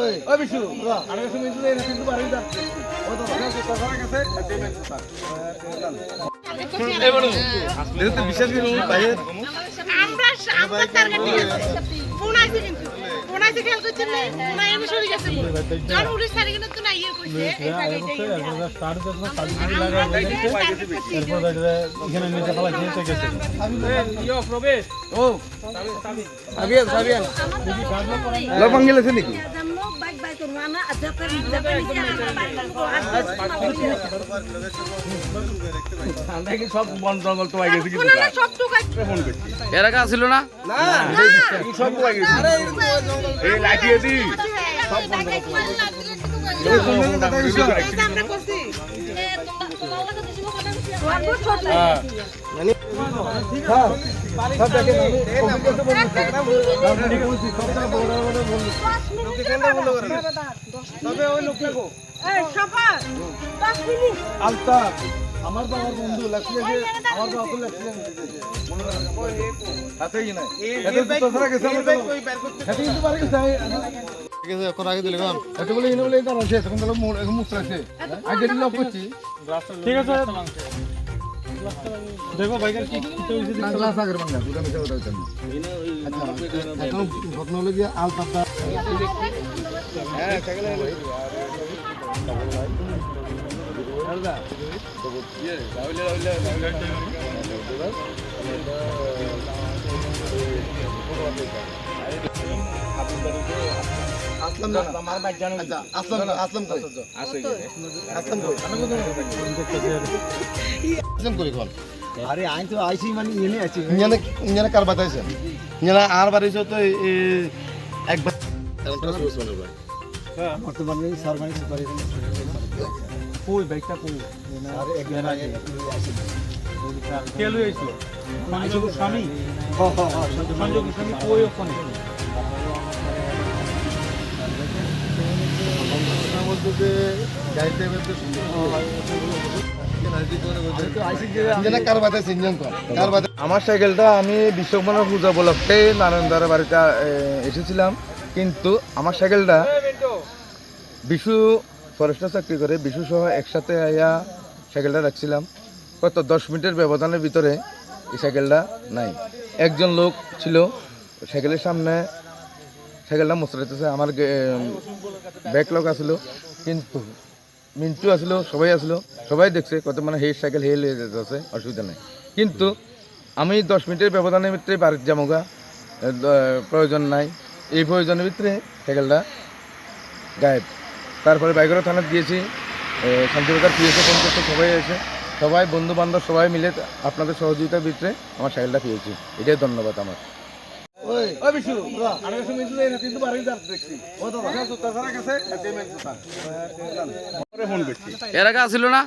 ওই বিশু আমি কাছে মিন্টু দেই না কিন্তু বাড়ি যা ও তো ভালো আছে কথা কাছে দেই মিন্টু স্যার এই বড় দেখো তো বিশ্বাস করুন ভাই আমরা টার্গেট ঠিক আছে ফোন আইছে কিন্তু ফোন আইছে খেয়াল করছেন না এমনি সরে গেছে আর উড়ে সারি কিন্তু তো না ইয়ে কইছে এই সাইডে স্টার্ট করতে সাবি লাগা এরপর এখানে নিচে ফেলা খেতে গেছে ইয়ো প্রবেশ ও সাবিয়ান সাবিয়ান লবঙ্গিল আছে নাকি বাইক বাইক করব না আজকে আমরা কি সব বন জঙ্গল তো আই গেছে কি না সব তো ফোন করছি এর আগে ছিল না না এই সব তো আই গেছে আরে এই লাগিয়ে দি সব বন্ধ এই বন্ধ কথা কিছু আমরা করছি এ তোমরা লাগা দিছো কথা কিছু ছোট মানে হ্যাঁ সব দেখে আমি কবিকে তো বলছি আমরা বলছি সবটা বড় বড় বলছি লোকে কেন বলো করে তবে ওই লোক দেখো এই সফা 10 মিনিট আলতাফ আমার বাবার বন্ধু লক্ষ্মী আমার বাবা তো লক্ষ্মী মনে রাখো হাতেই না এটা তো তোরা গেছে আমরা কই বের করতে হাতে কিন্তু পারে গেছে ঠিক আছে এখন আগে দিলে গান এটা বলে ইনো বলে এটা আছে তখন তো মোড় এখন মুস্ত আছে আগে দিলে লক করছি ঠিক আছে দেখো ভাইকার কি কি হইছে না গ্লাস আগের বাংলা দুটো মিশে ওটা হইছে আচ্ছা এখন ঘটনা হলো যে আলতাফ দা হ্যাঁ সাইকেল হলো আরে আইন তো আইছি মানে এনে আছি ইঞ্জানে কার বাতাইছেন ইঞ্জানে আর বাড়িছে তো একবার বর্তমানে সরকারি সুপারিশ কই বাইকটা কই আর একদিন আগে আইছি কে লই আইছো সংযোগ স্বামী সংযোগ স্বামী কই ওখানে বলতো যে গাড়িতে আমার সাইকেলটা আমি বিশ্বকর্মা পূজা উপলক্ষে নারায়ণদার বাড়িতে এসেছিলাম, কিন্তু আমার সাইকেলটা বিশু ফরেস্টার চাকরি করে বিশু সহ একসাথে আয়া সাইকেলটা রাখছিলাম। কত 10 মিনিটের ব্যবধানের ভিতরে এই সাইকেলটা নাই। একজন লোক ছিল সাইকেলের সামনে, সাইকেলটা মোচড়াইতেছে। আমার ব্যাকলগ আসলো, কিন্তু মিন্টু আসলো, সবাই আসলো, সবাই দেখছে কত মানে হের সাইকেল হেল হয়ে যেতেছে, অসুবিধা নেই। কিন্তু আমি 10 মিনিটের ব্যবধানের ভিতরে বাড়ির জামুগা প্রয়োজন নাই, এই প্রয়োজনের ভিতরে সাইকেলটা গায়েব। তারপরে বাইগড়া থানায় দিয়েছি, শান্তিবাজার পিএসে ফোন করতে সবাই এসে, সবাই বন্ধু বান্ধব সবাই মিলে আপনাদের সহযোগিতার ভিতরে আমার সাইকেলটা পেয়েছি। এটাই ধন্যবাদ আমার। এর আগে ছিল না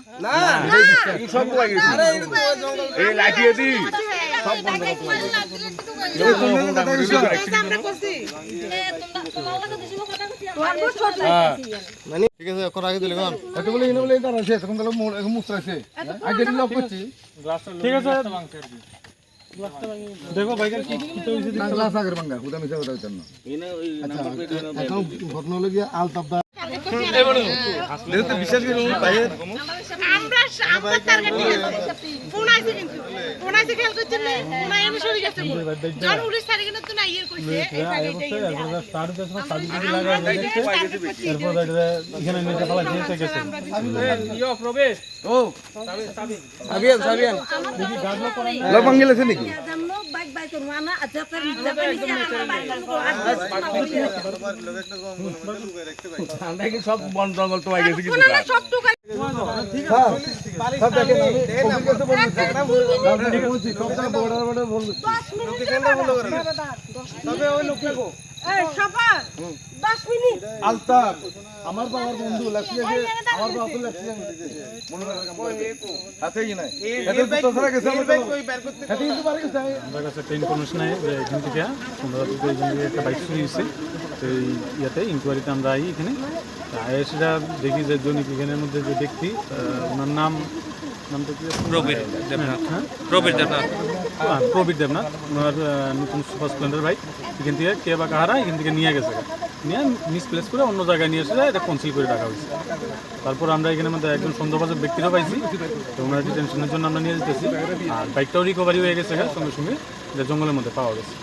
ঠিক আছে এখন আগে দিলে গান এটা বলে ইনো বলে এটা আছে তখন তো মোড় এখন মুস্ত আছে আগে দিলে লক করছি। ঠিক আছে দেখো ভাইকার কি কি হইছে গ্লাস আগের বাংলা হুদা মিশা ওটা হইছে না। আচ্ছা এখন ঘটনা হলো গিয়ে আলতাফ দা দেখো তো বিশ্বাস করুন ভাই আমরা টার্গেট ঠিক আছে ফোন আইছে কিন্তু ফোন আইছে খেয়াল করছেন না এমনি সরে গেছে আর উড়ে সারি কিন্তু তো না ইয়ে কইছে এই সাইডে স্টার্ট করতে সাবি লাগা এরপর এখানে নিচে ফেলা খেতে গেছে ইয়ো প্রবেশ ও সাবিয়ান সাবিয়ান লবঙ্গিল আছে নাকি বাইক বাইক করব না আজকে আমরা কি সব বন জঙ্গল তো আই গেছে কি সব তো হ্যাঁ সব দেখে আমি কবিকে তো বলছি সবটা বড় বড় বলছি লোকে কেন বলো করে তবে ওই লোক দেখো এই সফা 10 মিনিট আলতাফ আমার বাবার বন্ধু লক্ষ্মী আমার বাবা তো লক্ষ্মী মনে রাখো হাতেই না এটা তো তোরা গেছে আমরা কই বের করতে হাতে কিন্তু পারে গেছে আমার কাছে একটা ইনফরমেশন আছে যে এখান থেকে আমরা একটা বাইক চুরি হয়েছে, সেই ইয়াতে ইনকোয়ারিতে আমরা আই এখানে সেটা দেখি যে জনিক এখানের মধ্যে যে ব্যক্তি ওনার নামটা কি প্রবীর দেবনাথ। প্রবীর দেবনাথ ওনার নতুন সুপার স্প্লেন্ডার বাইক এখান থেকে কে বা কাহারা এখান থেকে নিয়ে গেছে। নিয়ে মিসপ্লেস করে অন্য জায়গায় নিয়ে এসে এটা কনসিল করে রাখা হয়েছে। তারপর আমরা এখানে মধ্যে একজন সন্দেহভাজন ব্যক্তিরও পাইছি, তো ওনার ডিটেনশনের জন্য আমরা নিয়ে যেতেছি। আর বাইকটাও রিকভারি হয়ে গেছে সঙ্গে সঙ্গে, এটা জঙ্গলের মধ্যে পাওয়া গেছে।